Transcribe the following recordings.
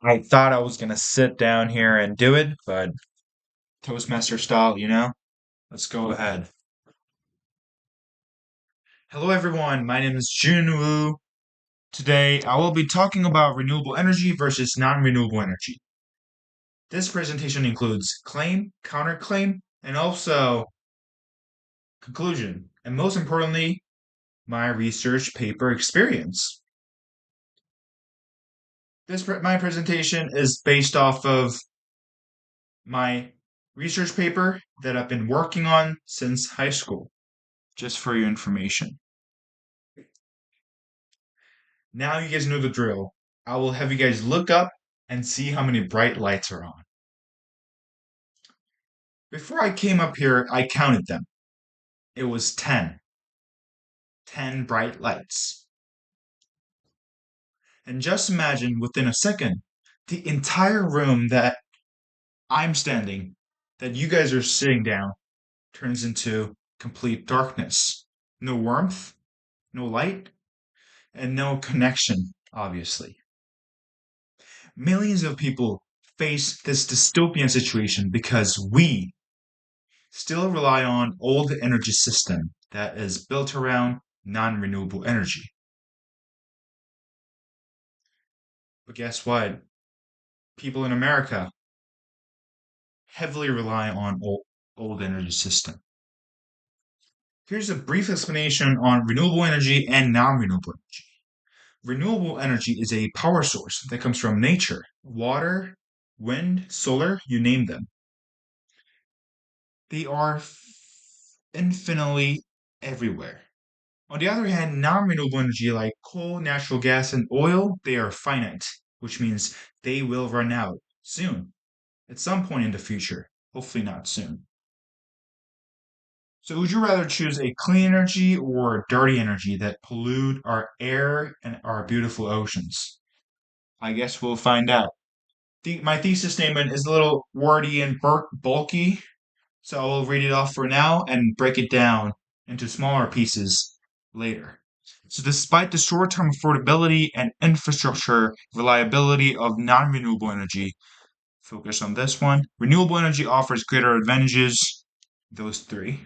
I thought I was gonna sit down here and do it, but Toastmaster style. Let's go ahead. Hello everyone, my name is Junwoo. Today I will be talking about renewable energy versus non-renewable energy. This presentation includes claim, counterclaim, and also conclusion, and most importantly, my research paper experience. My presentation is based off of my research paper that I've been working on since high school, just for your information. Now you guys know the drill. I will have you guys look up and see how many bright lights are on. Before I came up here, I counted them. It was 10. 10 bright lights. And just imagine within a second, the entire room that I'm standing, that you guys are sitting down, turns into complete darkness. No warmth, no light, and no connection, obviously. Millions of people face this dystopian situation because we still rely on old energy system that is built around non-renewable energy. But guess what? People in America heavily rely on old energy system. Here's a brief explanation on renewable energy and non-renewable energy. Renewable energy is a power source that comes from nature, water, wind, solar, you name them. They are infinitely everywhere. On the other hand, non-renewable energy like coal, natural gas, and oil, they are finite, which means they will run out soon, at some point in the future. Hopefully not soon. So would you rather choose a clean energy or dirty energy that pollute our air and our beautiful oceans? I guess we'll find out. My thesis statement is a little wordy and bulky, so I will read it off for now and break it down into smaller pieces later. So, despite the short term affordability and infrastructure reliability of non renewable energy, focus on this one. Renewable energy offers greater advantages, those three,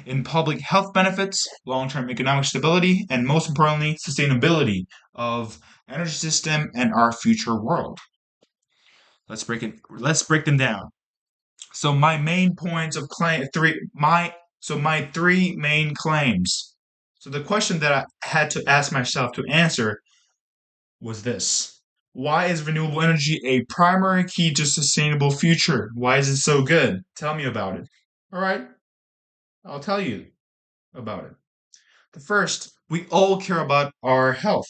in public health benefits, long term economic stability, and most importantly, sustainability of energy system and our future world. Let's break them down. So my main points of claim three my so my three main claims. So the question that I had to ask myself to answer was this. Why is renewable energy a primary key to sustainable future? Why is it so good? Tell me about it. All right, I'll tell you about it. The first, we all care about our health,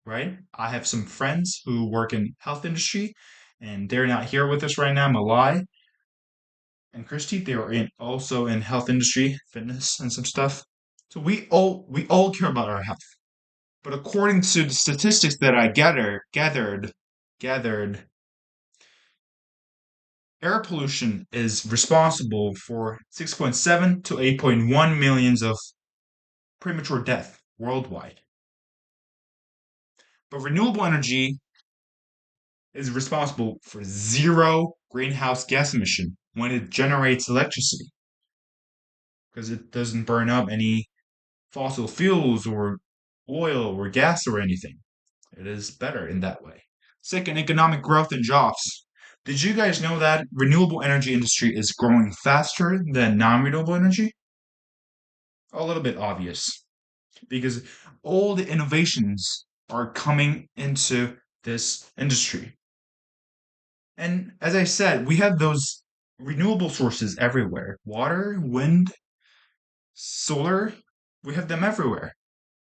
right? I have some friends who work in health industry and they're not here with us right now, Malai and Christy. They are also in health industry, fitness and some stuff. So we all care about our health. But according to the statistics that I gathered, air pollution is responsible for 6.7 to 8.1 millions of premature death worldwide. But renewable energy is responsible for zero greenhouse gas emission when it generates electricity because it doesn't burn up any fossil fuels or oil or gas or anything. It is better in that way. Second, economic growth and jobs. Did you guys know that renewable energy industry is growing faster than non-renewable energy? A little bit obvious because all the innovations are coming into this industry. And as I said, we have those renewable sources everywhere. Water, wind, solar, we have them everywhere.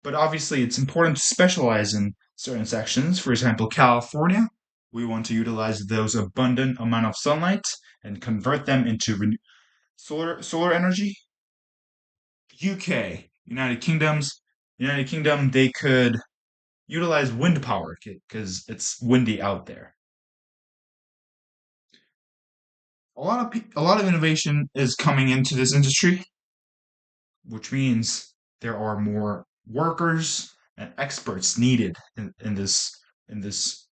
But obviously, it's important to specialize in certain sections. For example, California, we want to utilize those abundant amount of sunlight and convert them into solar energy. UK, United Kingdom, they could utilize wind power because it's windy out there. A lot of innovation is coming into this industry, which means there are more workers and experts needed in this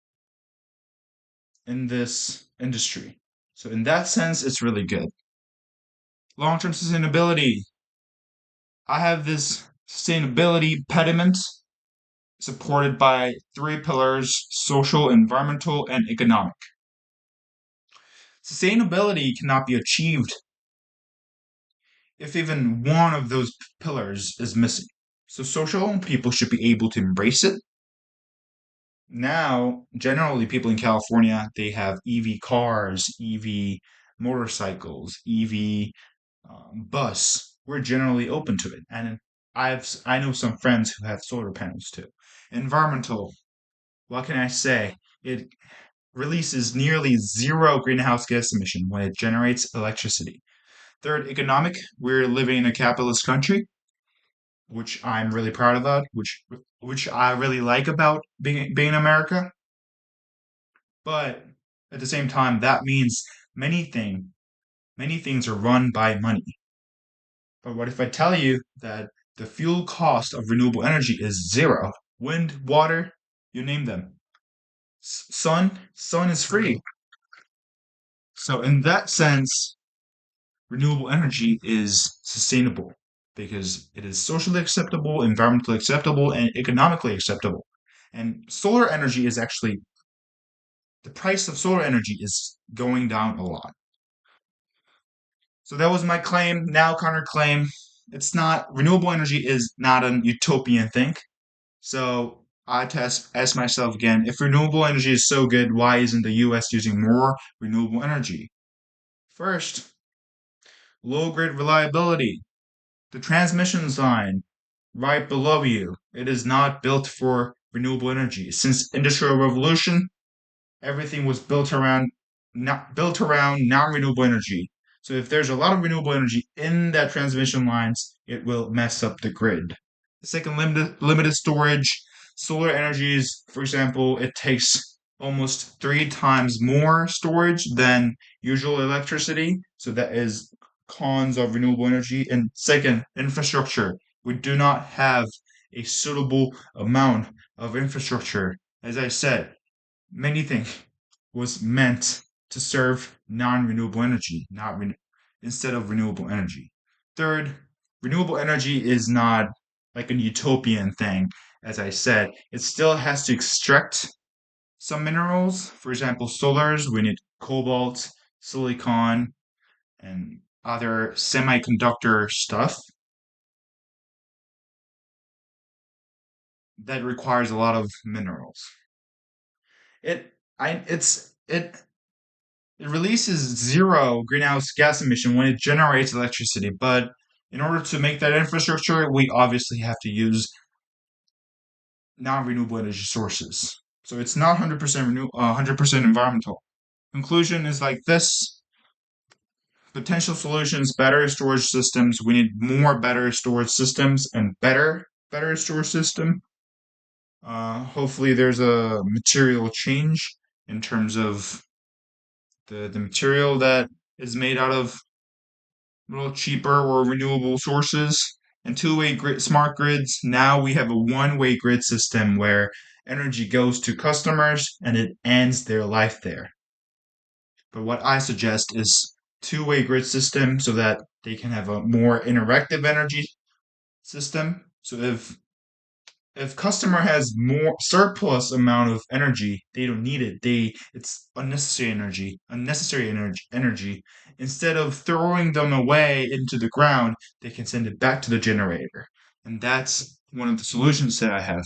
in this industry. So in that sense, it's really good. Long-term sustainability. I have this sustainability pediment supported by three pillars: social, environmental, and economic. Sustainability cannot be achieved if even one of those pillars is missing. So, social, people should be able to embrace it. Now, generally, people in California, they have EV cars, EV motorcycles, EV bus. We're generally open to it. And I know some friends who have solar panels too. Environmental, what can I say? It releases nearly zero greenhouse gas emission when it generates electricity. Third, economic. We're living in a capitalist country, which I'm really proud about, which I really like about being in America. But at the same time, that means many things are run by money. But what if I tell you that the fuel cost of renewable energy is zero? Wind, water, you name them. Sun is free. So in that sense, renewable energy is sustainable because it is socially acceptable, environmentally acceptable, and economically acceptable. And solar energy is actually, the price of solar energy is going down a lot. So that was my claim. Now, counterclaim. It's not, renewable energy is not an utopian thing. So I ask myself again, if renewable energy is so good, why isn't the US using more renewable energy? First, low grid reliability. The transmission line right below you, it is not built for renewable energy. Since Industrial Revolution, everything was built around non-renewable energy. So if there's a lot of renewable energy in that transmission lines, it will mess up the grid. The second, limited storage. Solar energies, for example, it takes almost three times more storage than usual electricity. So that is cons of renewable energy. And second, infrastructure. We do not have a suitable amount of infrastructure. As I said, many things was meant to serve non-renewable energy, not instead of renewable energy. Third, renewable energy is not like a utopian thing, as I said. It still has to extract some minerals. For example, solars, we need cobalt, silicon, and other semiconductor stuff that requires a lot of minerals. It I it releases zero greenhouse gas emission when it generates electricity, but in order to make that infrastructure, we obviously have to use non-renewable energy sources. So it's not 100% environmental. Conclusion is like this: potential solutions, battery storage systems. We need more battery storage systems and better battery storage system. Hopefully, there's a material change in terms of the material that is made out of a little cheaper or renewable sources. And two-way smart grids. Now we have a one-way grid system where energy goes to customers and it ends their life there. But what I suggest is two-way grid system so that they can have a more interactive energy system. So if customer has more surplus amount of energy, they don't need it. It's unnecessary energy. Instead of throwing them away into the ground, they can send it back to the generator. And that's one of the solutions that I have.